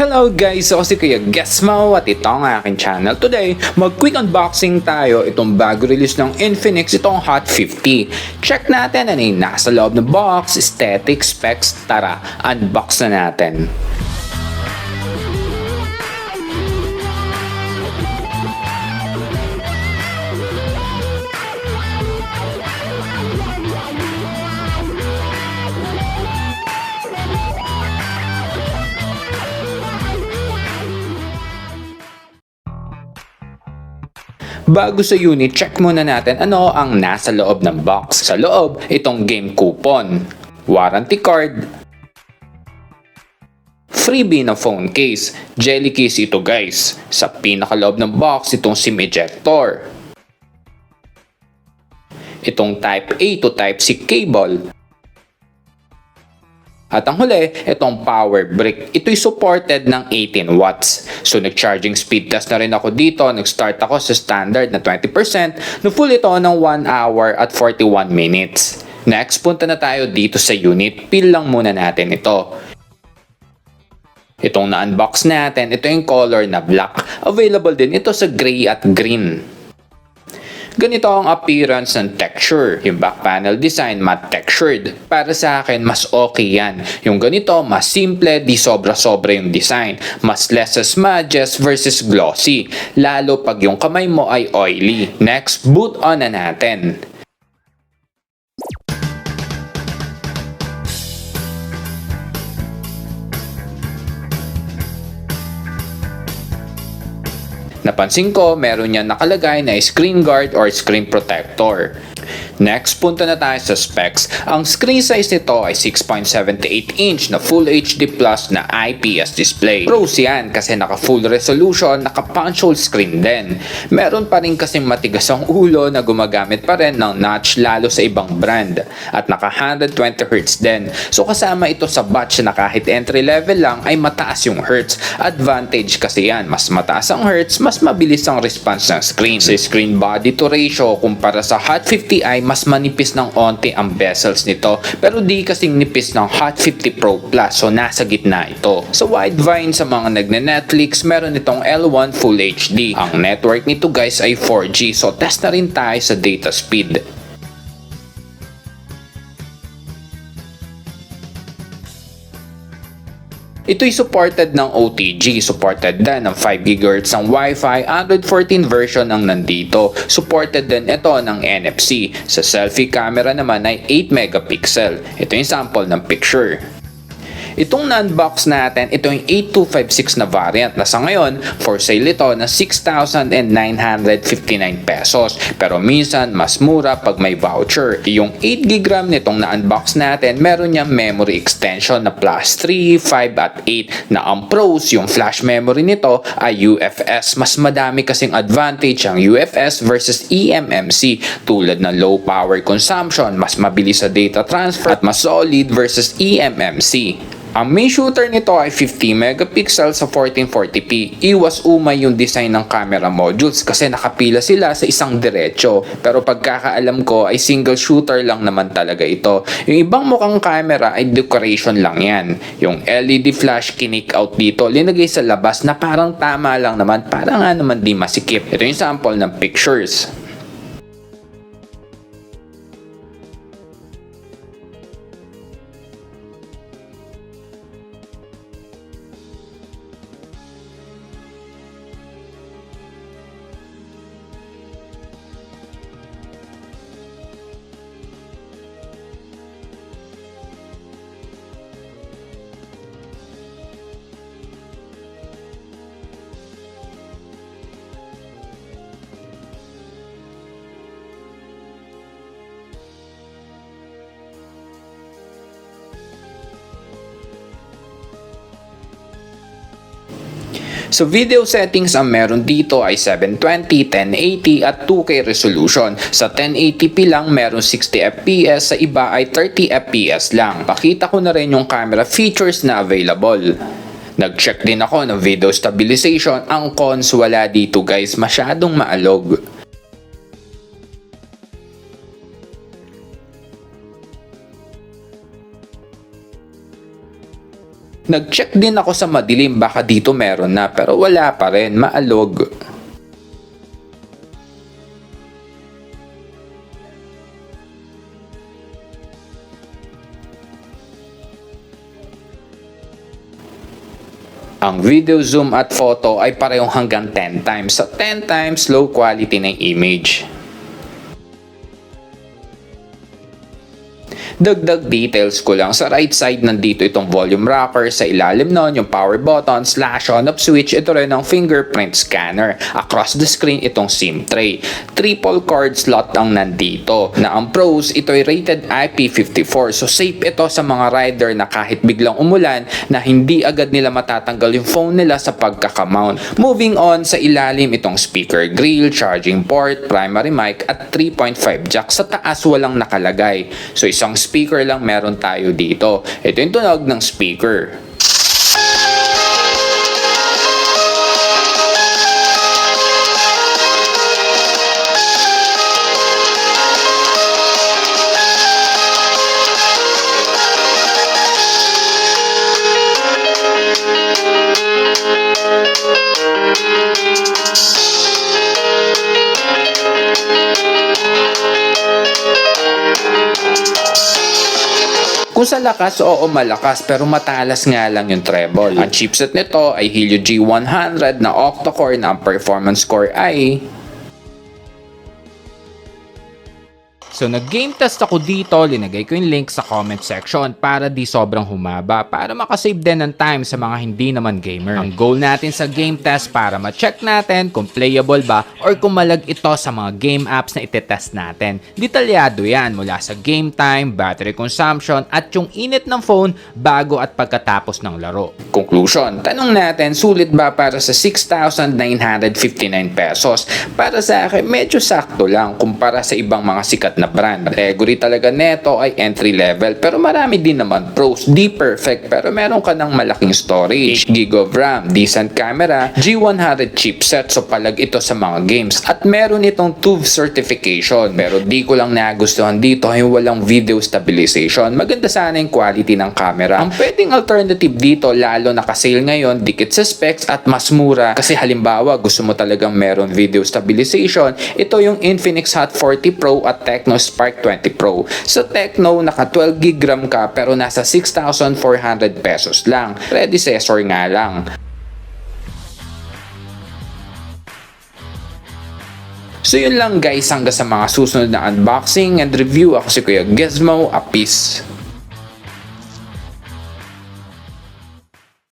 Hello guys! Ako si Kuya Gesmo at ito ang aking channel. Today, mag-quick unboxing tayo itong bago release ng Infinix, itong Hot 50. Check natin ano yung nasa loob ng box, aesthetic, specs. Tara, unbox na natin. Bago sa unit, check muna natin ano ang nasa loob ng box. Sa loob, itong game coupon, warranty card, freebie na phone case, jelly case ito guys. Sa pinakaloob ng box, itong SIM ejector, itong type A to type C cable, at ang huli, itong power brick. Ito'y supported ng 18 watts. So nag-charging speed test na rin ako dito. Nag-start ako sa standard na 20%. No-full ito ng 1 hour at 41 minutes. Next, punta na tayo dito sa unit. Peel lang muna natin ito. Itong na-unbox natin, ito yung color na black. Available din ito sa gray at green. Ganito ang appearance ng texture. Yung back panel design, matte textured. Para sa akin, mas okay yan. Yung ganito, mas simple, di sobra-sobra yung design. Mas less smudges versus glossy. Lalo pag yung kamay mo ay oily. Next, boot on na natin. Napansin ko, meron yan nakalagay na screen guard or screen protector. Next, punta na tayo sa specs. Ang screen size nito ay 6.78 inch na Full HD Plus na IPS display. Pros yan kasi naka full resolution, naka punch hole screen din. Meron pa rin kasing matigas ang ulo na gumagamit pa rin ng notch lalo sa ibang brand. At naka 120Hz din. So kasama ito sa batch na kahit entry level lang ay mataas yung hertz. Advantage kasi yan, mas mataas ang hertz, mas mabilis ang response ng screen. Sa screen body to ratio kumpara sa Hot 50i, mas manipis ng onti ang bezels nito, pero di kasing nipis ng Hot 50 Pro Plus, so nasa gitna ito. Sa Widevine, sa mga nagne-Netflix, meron itong L1 Full HD. Ang network nito guys ay 4G, so test na rin tayo sa data speed. Ito'y supported ng OTG, supported din ng 5 GHz ng Wi-Fi, Android 14 version ang nandito. Supported din ito ng NFC. Sa selfie camera naman ay 8 megapixel. Ito yung sample ng picture. Itong na-unbox natin, ito yung 8256 na variant na sa ngayon, for sale ito na 6,959 pesos. Pero minsan, mas mura pag may voucher. Yung 8GB RAM nitong na-unbox natin, meron niyang memory extension na plus 3, 5 at 8 na ang pros, yung flash memory nito ay UFS. Mas madami kasing advantage ang UFS versus eMMC tulad ng low power consumption, mas mabilis sa data transfer at mas solid versus eMMC. Ang main shooter nito ay 50 megapixel sa 1440p. Iwas umay yung design ng camera modules kasi nakapila sila sa isang diretso. Pero pagkakaalam ko ay single shooter lang naman talaga ito. Yung ibang mukhang camera ay decoration lang yan. Yung LED flash kinik out dito, linagay sa labas na parang tama lang naman, parang nga naman di masikip. Ito yung sample ng pictures. So video settings ang meron dito ay 720, 1080 at 2K resolution. Sa 1080p lang meron 60fps, sa iba ay 30fps lang. Pakita ko na rin yung camera features na available. Nag-check din ako ng video stabilization. Ang cons wala dito guys, masyadong maalog. Nag-check din ako sa madilim, baka dito meron na, pero wala pa rin, maalog. Ang video zoom at photo ay parehong hanggang 10 times. So 10 times low quality ng image. Dagdag details ko lang, sa right side nandito itong volume rocker, sa ilalim nun yung power button, slash on off switch, ito rin ang fingerprint scanner. Across the screen itong SIM tray. Triple card slot ang nandito. Na ang pros, ito ay rated IP54, so safe ito sa mga rider na kahit biglang umulan na hindi agad nila matatanggal yung phone nila sa pagkakamount. Moving on, sa ilalim itong speaker grill, charging port, primary mic at 3.5 jack. Sa taas walang nakalagay. So isang speaker lang meron tayo dito. Ito yung tunog ng speaker. Kung sa lakas, oo malakas, pero matalas nga lang yung treble. Ang chipset nito ay Helio G100 na octa-core na ang performance score ay... So nag-game test ako dito, linagay ko yung link sa comment section para di sobrang humaba, para makasave din ng time sa mga hindi naman gamer. Ang goal natin sa game test para ma-check natin kung playable ba or kung malag ito sa mga game apps na itetest natin. Detalyado yan mula sa game time, battery consumption at yung init ng phone bago at pagkatapos ng laro. Conclusion, tanong natin, sulit ba para sa 6,959 pesos? Para sa akin, medyo sakto lang kumpara sa ibang mga sikat na brand. Category talaga neto ay entry level, pero marami din naman pros. Di perfect, pero meron ka ng malaking storage, 8 GB of RAM, decent camera, G100 chipset, so palag ito sa mga games. At meron itong TÜV certification, pero di ko lang nagustuhan dito yung walang video stabilization. Maganda sana yung quality ng camera. Ang pwedeng alternative dito, lalo naka-sale ngayon, dikit sa specs at mas mura. Kasi halimbawa, gusto mo talagang meron video stabilization, ito yung Infinix Hot 40 Pro at Tecno Spark 20 Pro. Sa Tecno, naka 12 GB RAM ka pero nasa 6,400 pesos lang. Predecessor nga lang. So yun lang guys, hanggang sa mga susunod na unboxing and review. Ako si Kuya Gizmo, a peace.